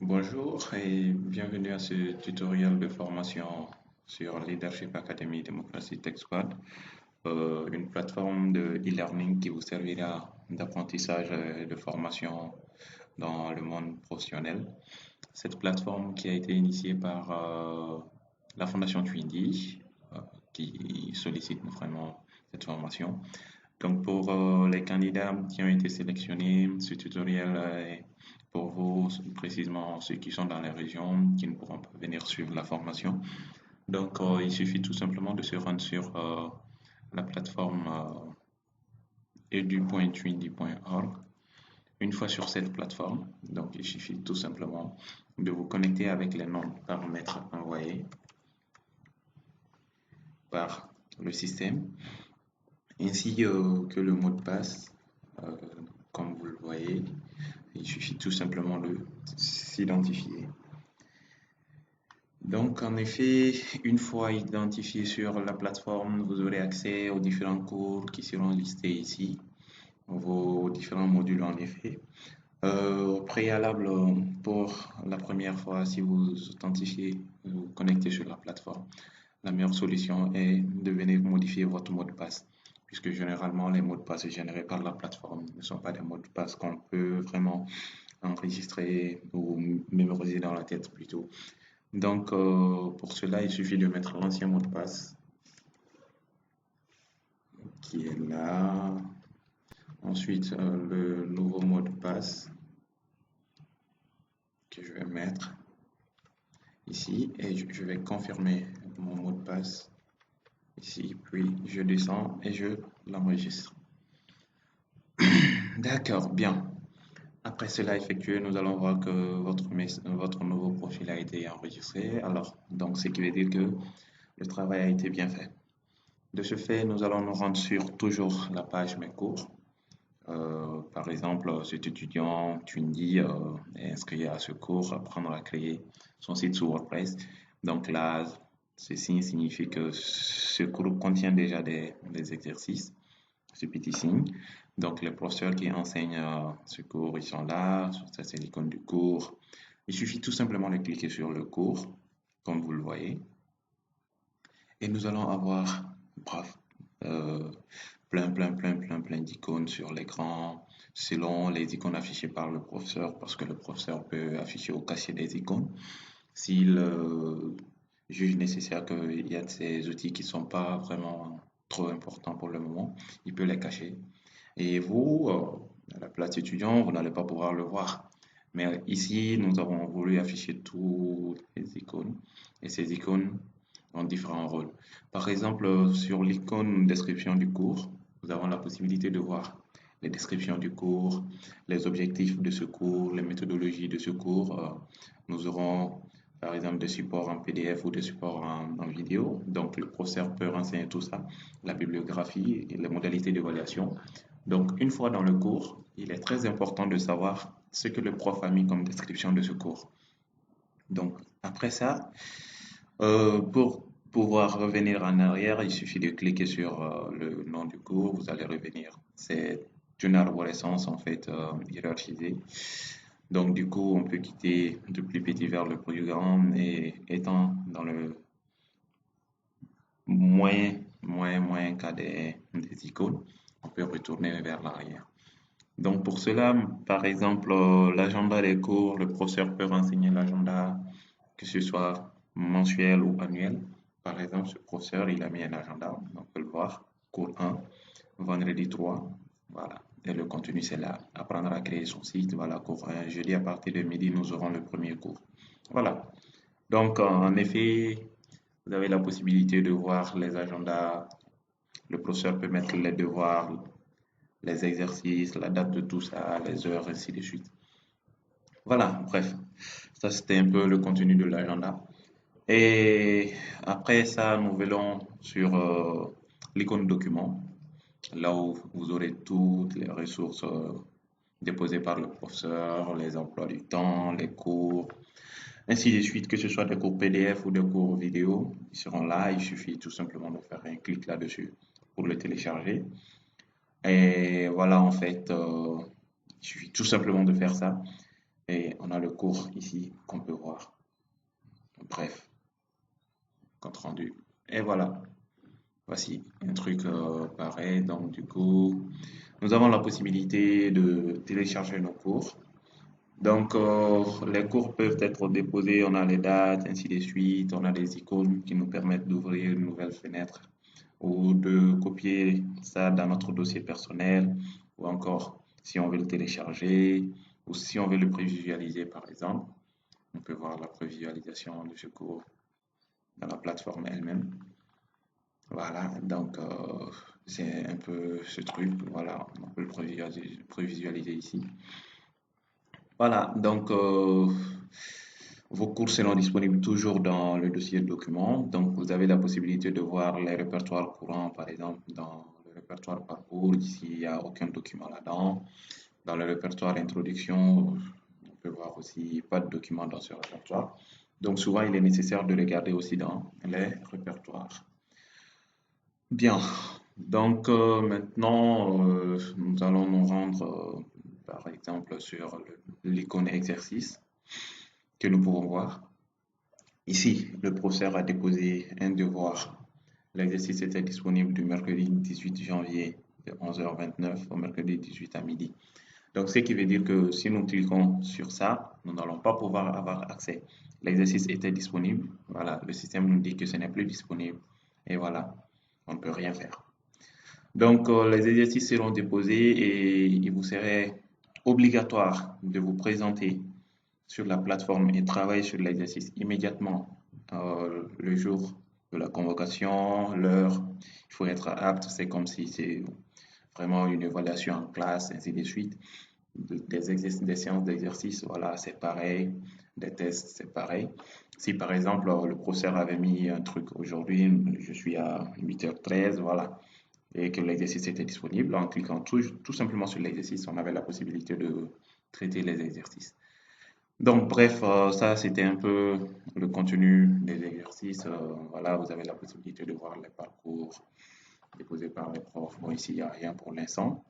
Bonjour et bienvenue à ce tutoriel de formation sur Leadership Academy Democracy Tech Squad, une plateforme de e-learning qui vous servira d'apprentissage et de formation dans le monde professionnel. Cette plateforme qui a été initiée par la Fondation Twindy, qui sollicite vraiment cette formation. Donc pour les candidats qui ont été sélectionnés, ce tutoriel est pour vous, précisément ceux qui sont dans les régions, qui ne pourront pas venir suivre la formation. Donc il suffit tout simplement de se rendre sur la plateforme edu.twindy.org. Une fois sur cette plateforme, donc il suffit tout simplement de vous connecter avec les noms de paramètres envoyés par le système, ainsi que le mot de passe, euh, comme vous le voyez. Il suffit tout simplement de s'identifier. Donc, en effet, une fois identifié sur la plateforme, vous aurez accès aux différents cours qui seront listés ici, vos différents modules en effet. Au préalable, pour la première fois, si vous authentifiez, vous connectez sur la plateforme, la meilleure solution est de venir modifier votre mot de passe, puisque généralement les mots de passe générés par la plateforme ne sont pas des mots de passe qu'on peut vraiment enregistrer ou mémoriser dans la tête plutôt. Donc, pour cela, il suffit de mettre l'ancien mot de passe qui est là. Ensuite, le nouveau mot de passe que je vais mettre ici et je vais confirmer mon mot de passe ici. Puis, je descends et je l'enregistre. D'accord, bien. Après cela effectué, nous allons voir que votre nouveau profil a été enregistré. Alors, donc, ce qui veut dire que le travail a été bien fait. De ce fait, nous allons nous rendre sur toujours la page Mes cours. Par exemple, cet étudiant, tu me dis, est inscrit à ce cours, apprendre à créer son site sur WordPress. Donc là, ceci signifie que ce cours contient déjà des exercices, ce petit signe. Donc les professeurs qui enseignent ce cours, ils sont là, ça c'est l'icône du cours. Il suffit tout simplement de cliquer sur le cours, comme vous le voyez, et nous allons avoir, bref, euh, plein d'icônes sur l'écran, selon les icônes affichées par le professeur, parce que le professeur peut afficher au cacher des icônes. S'il juge nécessaire qu'il y a de ces outils qui ne sont pas vraiment trop importants pour le moment, il peut les cacher. Et vous, à la place étudiant, vous n'allez pas pouvoir le voir. Mais ici, nous avons voulu afficher toutes les icônes. Et ces icônes ont différents rôles. Par exemple, sur l'icône description du cours, nous avons la possibilité de voir les descriptions du cours, les objectifs de ce cours, les méthodologies de ce cours. Nous aurons par exemple des supports en PDF ou des supports en vidéo. Donc le professeur peut renseigner tout ça, la bibliographie et les modalités d'évaluation. Donc une fois dans le cours, il est très important de savoir ce que le prof a mis comme description de ce cours. Donc après ça, pour pouvoir revenir en arrière, il suffit de cliquer sur le nom du cours, vous allez revenir. C'est une arborescence en fait hiérarchisée. Donc du coup, on peut quitter du plus petit vers le plus grand et étant dans le moins cas des icônes, on peut retourner vers l'arrière. Donc pour cela, par exemple, l'agenda des cours, le professeur peut renseigner l'agenda, que ce soit mensuel ou annuel. Par exemple, ce professeur, il a mis un agenda, on peut le voir, cours 1, vendredi 3, voilà. Et le contenu, c'est là, apprendre à créer son site, voilà, cours 1. Jeudi, à partir de midi, nous aurons le premier cours. Voilà. Donc, en effet, vous avez la possibilité de voir les agendas. Le professeur peut mettre les devoirs, les exercices, la date de tout ça, les heures, ainsi de suite. Voilà, bref, ça c'était un peu le contenu de l'agenda. Et après ça, nous venons sur l'icône document, là où vous aurez toutes les ressources déposées par le professeur, les emplois du temps, les cours, ainsi de suite, que ce soit des cours PDF ou des cours vidéo, ils seront là. Il suffit tout simplement de faire un clic là-dessus pour le télécharger. Et voilà, en fait, il suffit tout simplement de faire ça. Et on a le cours ici qu'on peut voir. Bref, compte rendu. Et voilà, voici un truc pareil. Donc du coup, nous avons la possibilité de télécharger nos cours. Donc les cours peuvent être déposés, on a les dates, ainsi de suite. On a des icônes qui nous permettent d'ouvrir une nouvelle fenêtre ou de copier ça dans notre dossier personnel, ou encore si on veut le télécharger, ou si on veut le prévisualiser par exemple, on peut voir la prévisualisation de ce cours dans la plateforme elle-même. Voilà, donc c'est un peu ce truc, voilà, on peut le prévisualiser ici. Voilà, donc vos cours seront disponibles toujours dans le dossier de documents. Donc vous avez la possibilité de voir les répertoires courants, par exemple, dans le répertoire parcours, ici il n'y a aucun document là-dedans. Dans le répertoire introduction, on peut voir aussi pas de document dans ce répertoire. Donc souvent il est nécessaire de regarder aussi dans les répertoires. Bien, donc maintenant nous allons nous rendre par exemple sur l'icône exercice que nous pouvons voir. Ici, le professeur a déposé un devoir. L'exercice était disponible du mercredi 18 janvier de 11h29 au mercredi 18 à midi. Donc, ce qui veut dire que si nous cliquons sur ça, nous n'allons pas pouvoir avoir accès. L'exercice était disponible. Voilà, le système nous dit que ce n'est plus disponible. Et voilà, on ne peut rien faire. Donc, les exercices seront déposés et il vous serait obligatoire de vous présenter sur la plateforme et travailler sur l'exercice immédiatement le jour de la convocation, l'heure. Il faut être apte, c'est comme si c'est vraiment une évaluation en classe, ainsi de suite. Des séances d'exercice, voilà, c'est pareil. Des tests, c'est pareil. Si par exemple le professeur avait mis un truc aujourd'hui, je suis à 8h13, voilà, et que l'exercice était disponible, en cliquant tout simplement sur l'exercice, on avait la possibilité de traiter les exercices. Donc, bref, ça c'était un peu le contenu des exercices. Voilà, vous avez la possibilité de voir les parcours déposés par les profs. Bon, ici, il n'y a rien pour l'instant.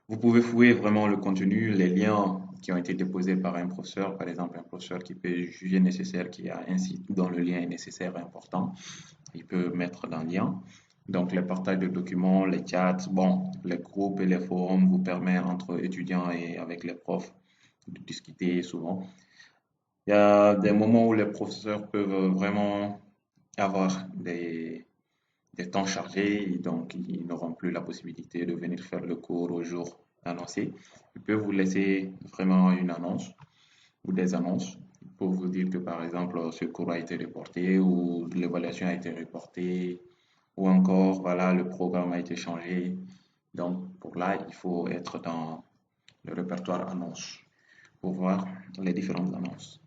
Vous pouvez fouiller vraiment le contenu, les liens qui ont été déposés par un professeur, par exemple, un professeur qui peut juger nécessaire, qui a un site dont le lien est nécessaire et important. Il peut mettre dans le lien. Donc, les partages de documents, les chats, bon, les groupes et les forums vous permettent entre étudiants et avec les profs de discuter souvent. Il y a des moments où les professeurs peuvent vraiment avoir des temps chargés, donc ils n'auront plus la possibilité de venir faire le cours au jour annoncé. Ils peuvent vous laisser vraiment une annonce ou des annonces pour vous dire que par exemple ce cours a été reporté ou l'évaluation a été reportée ou encore voilà le programme a été changé. Donc pour là, il faut être dans le répertoire annonces pour voir les différentes annonces.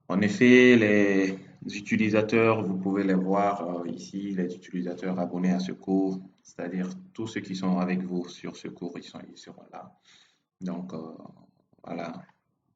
En effet, les utilisateurs, vous pouvez les voir ici, les utilisateurs abonnés à ce cours, c'est-à-dire tous ceux qui sont avec vous sur ce cours, ils seront là. Donc, voilà,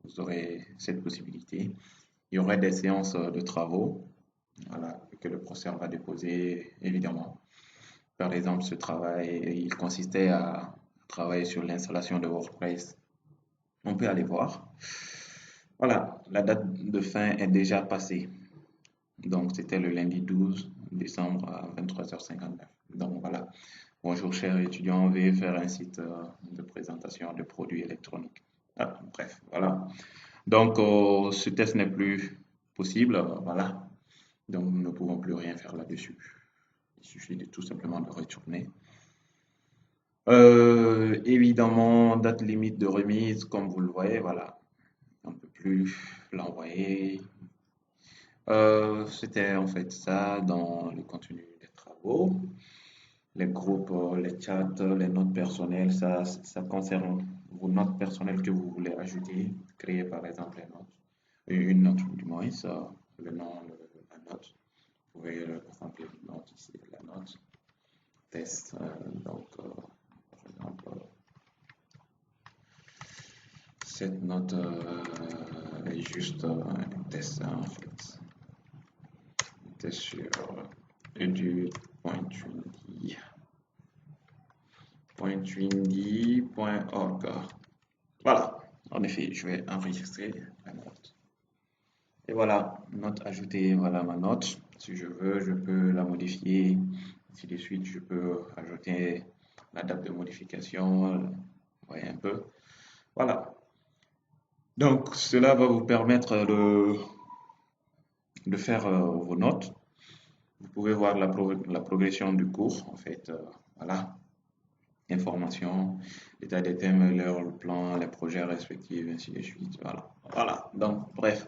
vous aurez cette possibilité. Il y aurait des séances de travaux, voilà, que le professeur va déposer, évidemment. Par exemple, ce travail, il consistait à travailler sur l'installation de WordPress. On peut aller voir. Voilà, la date de fin est déjà passée. Donc, c'était le lundi 12 décembre à 23h59. Donc, voilà. Bonjour, chers étudiants. Veuillez faire un site de présentation de produits électroniques. Ah, bref, voilà. Donc, ce test n'est plus possible. Voilà. Donc, nous ne pouvons plus rien faire là-dessus. Il suffit de tout simplement de retourner. Évidemment, date limite de remise, comme vous le voyez, voilà. On ne peut plus l'envoyer. C'était en fait ça dans le contenu des travaux. Les groupes, les chats, les notes personnelles, ça concerne vos notes personnelles que vous voulez ajouter, créer par exemple une note du moins, ça, le nom, la note. Vous pouvez remplir une note ici, la note, test, donc par exemple, cette note est juste un test en fait. Test sur edu.windy.org. Voilà. En effet, je vais enregistrer la note. Et voilà, note ajoutée, voilà ma note. Si je veux, je peux la modifier. Ainsi de suite, je peux ajouter la date de modification. Vous voyez un peu. Voilà. Donc, cela va vous permettre de faire vos notes. Vous pouvez voir la progression du cours, en fait. Voilà. Informations, l'état des thèmes, leur plan, les projets respectifs, ainsi de suite. Voilà. Voilà. Donc, bref.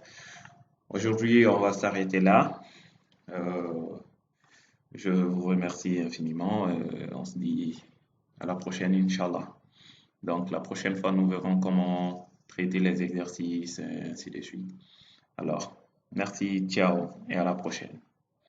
Aujourd'hui, on va s'arrêter là. Euh, je vous remercie infiniment. On se dit à la prochaine, Inch'Allah. Donc, la prochaine fois, nous verrons comment traiter les exercices, ainsi de suite. Alors, merci, ciao et à la prochaine.